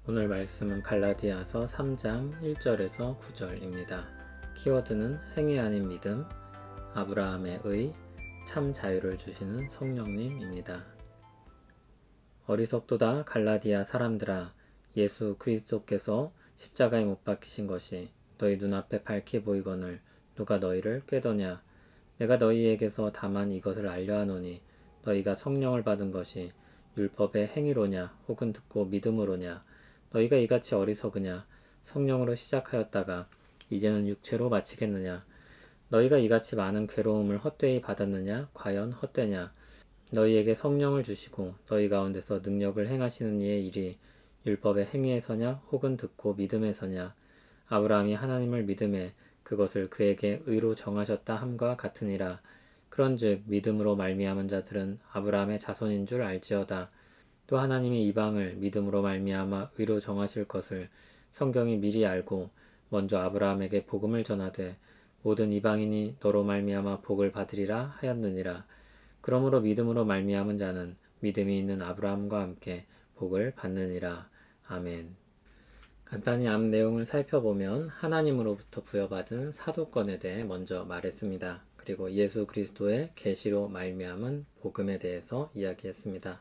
오늘 말씀은 갈라디아서 3장 1절에서 9절입니다. 키워드는 행위 아닌 믿음, 아브라함의 의, 참 자유를 주시는 성령님입니다. 어리석도다 갈라디아 사람들아, 예수 그리스도께서 십자가에 못 박히신 것이 너희 눈앞에 밝히 보이거늘 누가 너희를 꾀더냐. 내가 너희에게서 다만 이것을 알려하노니 너희가 성령을 받은 것이 율법의 행위로냐 혹은 듣고 믿음으로냐. 너희가 이같이 어리석으냐. 성령으로 시작하였다가 이제는 육체로 마치겠느냐. 너희가 이같이 많은 괴로움을 헛되이 받았느냐. 과연 헛되냐. 너희에게 성령을 주시고 너희 가운데서 능력을 행하시는 이의 일이 율법의 행위에서냐 혹은 듣고 믿음에서냐. 아브라함이 하나님을 믿음에 그것을 그에게 의로 정하셨다 함과 같으니라. 그런즉 믿음으로 말미암은 자들은 아브라함의 자손인 줄 알지어다. 또 하나님이 이방을 믿음으로 말미암아 의로 정하실 것을 성경이 미리 알고 먼저 아브라함에게 복음을 전하되 모든 이방인이 너로 말미암아 복을 받으리라 하였느니라. 그러므로 믿음으로 말미암은 자는 믿음이 있는 아브라함과 함께 복을 받느니라. 아멘. 간단히 앞 내용을 살펴보면 하나님으로부터 부여받은 사도권에 대해 먼저 말했습니다. 그리고 예수 그리스도의 계시로 말미암은 복음에 대해서 이야기했습니다.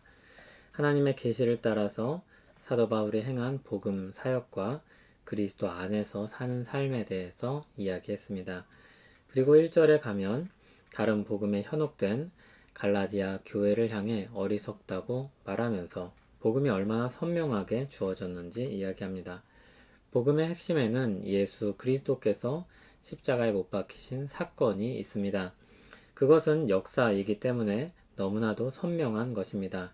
하나님의 계시를 따라서 사도 바울이 행한 복음 사역과 그리스도 안에서 사는 삶에 대해서 이야기했습니다. 그리고 1절에 가면 다른 복음에 현혹된 갈라디아 교회를 향해 어리석다고 말하면서 복음이 얼마나 선명하게 주어졌는지 이야기합니다. 복음의 핵심에는 예수 그리스도께서 십자가에 못 박히신 사건이 있습니다. 그것은 역사이기 때문에 너무나도 선명한 것입니다.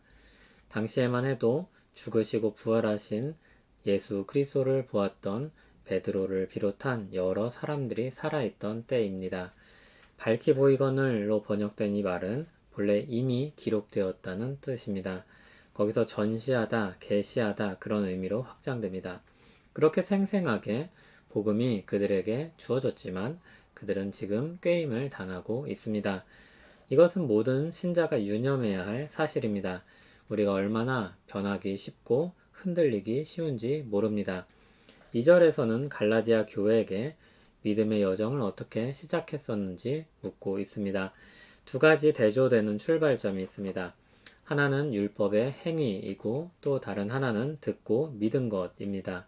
당시에만 해도 죽으시고 부활하신 예수 그리스도를 보았던 베드로를 비롯한 여러 사람들이 살아있던 때입니다. 밝히 보이거늘로 번역된 이 말은 본래 이미 기록되었다는 뜻입니다. 거기서 전시하다, 계시하다 그런 의미로 확장됩니다. 그렇게 생생하게 복음이 그들에게 주어졌지만 그들은 지금 꾀임을 당하고 있습니다. 이것은 모든 신자가 유념해야 할 사실입니다. 우리가 얼마나 변하기 쉽고 흔들리기 쉬운지 모릅니다. 2절에서는 갈라디아 교회에게 믿음의 여정을 어떻게 시작했었는지 묻고 있습니다. 두 가지 대조되는 출발점이 있습니다. 하나는 율법의 행위이고 또 다른 하나는 듣고 믿은 것입니다.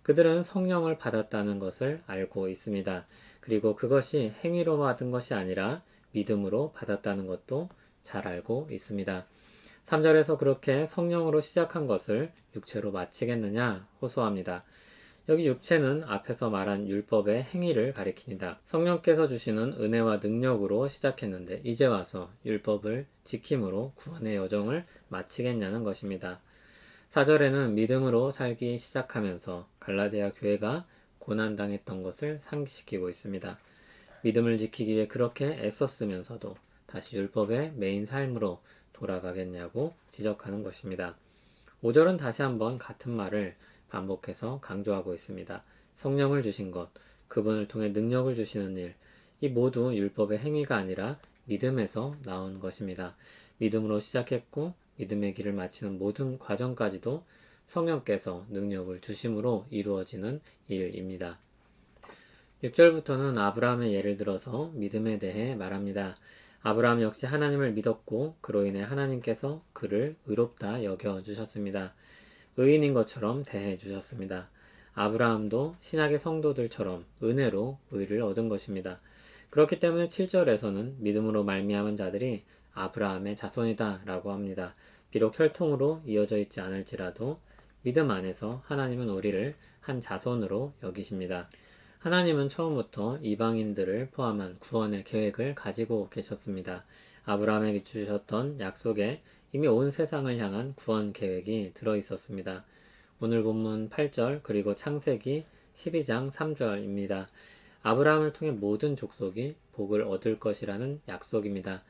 그들은 성령을 받았다는 것을 알고 있습니다. 그리고 그것이 행위로 받은 것이 아니라 믿음으로 받았다는 것도 잘 알고 있습니다. 3절에서 그렇게 성령으로 시작한 것을 육체로 마치겠느냐 호소합니다. 여기 육체는 앞에서 말한 율법의 행위를 가리킵니다. 성령께서 주시는 은혜와 능력으로 시작했는데 이제 와서 율법을 지킴으로 구원의 여정을 마치겠냐는 것입니다. 4절에는 믿음으로 살기 시작하면서 갈라디아 교회가 고난당했던 것을 상기시키고 있습니다. 믿음을 지키기 위해 그렇게 애썼으면서도 다시 율법의 메인 삶으로 돌아가겠냐고 지적하는 것입니다. 5절은 다시 한번 같은 말을 반복해서 강조하고 있습니다. 성령을 주신 것, 그분을 통해 능력을 주시는 일, 이 모두 율법의 행위가 아니라 믿음에서 나온 것입니다. 믿음으로 시작했고 믿음의 길을 마치는 모든 과정까지도 성령께서 능력을 주심으로 이루어지는 일입니다. 6절부터는 아브라함의 예를 들어서 믿음에 대해 말합니다. 아브라함 역시 하나님을 믿었고 그로 인해 하나님께서 그를 의롭다 여겨주셨습니다. 의인인 것처럼 대해주셨습니다. 아브라함도 신약의 성도들처럼 은혜로 의를 얻은 것입니다. 그렇기 때문에 7절에서는 믿음으로 말미암은 자들이 아브라함의 자손이다 라고 합니다. 비록 혈통으로 이어져 있지 않을지라도 믿음 안에서 하나님은 우리를 한 자손으로 여기십니다. 하나님은 처음부터 이방인들을 포함한 구원의 계획을 가지고 계셨습니다. 아브라함에게 주셨던 약속에 이미 온 세상을 향한 구원 계획이 들어있었습니다. 오늘 본문 8절 그리고 창세기 12장 3절입니다. 아브라함을 통해 모든 족속이 복을 얻을 것이라는 약속입니다.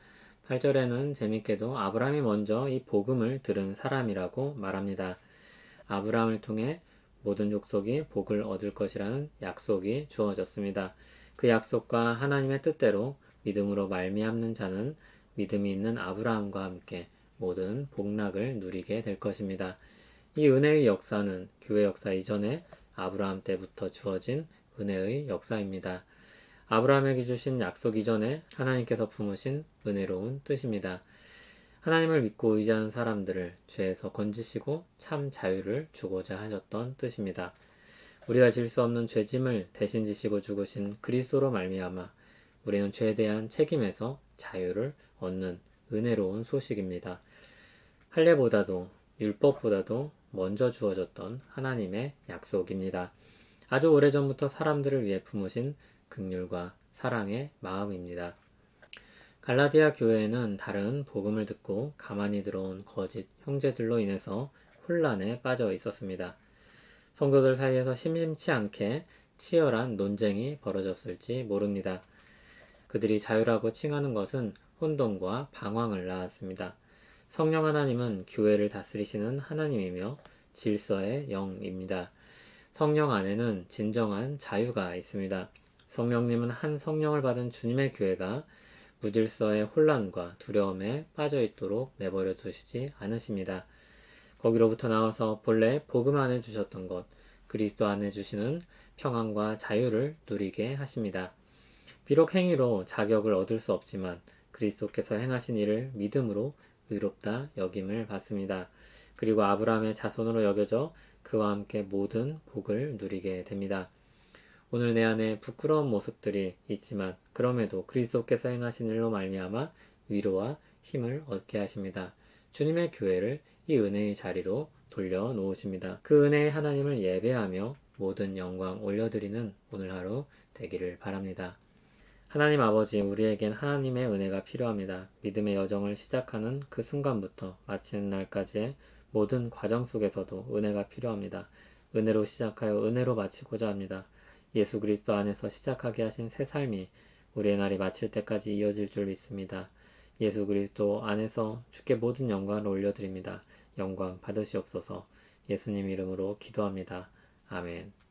8절에는 재밌게도 아브라함이 먼저 이 복음을 들은 사람이라고 말합니다. 아브라함을 통해 모든 족속이 복을 얻을 것이라는 약속이 주어졌습니다. 그 약속과 하나님의 뜻대로 믿음으로 말미암는 자는 믿음이 있는 아브라함과 함께 모든 복락을 누리게 될 것입니다. 이 은혜의 역사는 교회 역사 이전에 아브라함 때부터 주어진 은혜의 역사입니다. 아브라함에게 주신 약속 이전에 하나님께서 품으신 은혜로운 뜻입니다. 하나님을 믿고 의지하는 사람들을 죄에서 건지시고 참 자유를 주고자 하셨던 뜻입니다. 우리가 질 수 없는 죄짐을 대신 지시고 죽으신 그리스도로 말미암아 우리는 죄에 대한 책임에서 자유를 얻는 은혜로운 소식입니다. 할례보다도 율법보다도 먼저 주어졌던 하나님의 약속입니다. 아주 오래전부터 사람들을 위해 품으신 긍휼과 사랑의 마음입니다. 갈라디아 교회에는 다른 복음을 듣고 가만히 들어온 거짓 형제들로 인해서 혼란에 빠져 있었습니다. 성도들 사이에서 심심치 않게 치열한 논쟁이 벌어졌을지 모릅니다. 그들이 자유라고 칭하는 것은 혼돈과 방황을 낳았습니다. 성령 하나님은 교회를 다스리시는 하나님이며 질서의 영입니다. 성령 안에는 진정한 자유가 있습니다. 성령님은 한 성령을 받은 주님의 교회가 무질서의 혼란과 두려움에 빠져 있도록 내버려 두시지 않으십니다. 거기로부터 나와서 본래 복음 안에 주셨던 것, 그리스도 안에 주시는 평안과 자유를 누리게 하십니다. 비록 행위로 자격을 얻을 수 없지만 그리스도께서 행하신 일을 믿음으로 의롭다 여김을 받습니다. 그리고 아브라함의 자손으로 여겨져 그와 함께 모든 복을 누리게 됩니다. 오늘 내 안에 부끄러운 모습들이 있지만 그럼에도 그리스도께서 행하신 일로 말미암아 위로와 힘을 얻게 하십니다. 주님의 교회를 이 은혜의 자리로 돌려놓으십니다. 그 은혜의 하나님을 예배하며 모든 영광 올려드리는 오늘 하루 되기를 바랍니다. 하나님 아버지, 우리에겐 하나님의 은혜가 필요합니다. 믿음의 여정을 시작하는 그 순간부터 마치는 날까지의 모든 과정 속에서도 은혜가 필요합니다. 은혜로 시작하여 은혜로 마치고자 합니다. 예수 그리스도 안에서 시작하게 하신 새 삶이 우리의 날이 마칠 때까지 이어질 줄 믿습니다. 예수 그리스도 안에서 주께 모든 영광을 올려드립니다. 영광 받으시옵소서. 예수님 이름으로 기도합니다. 아멘.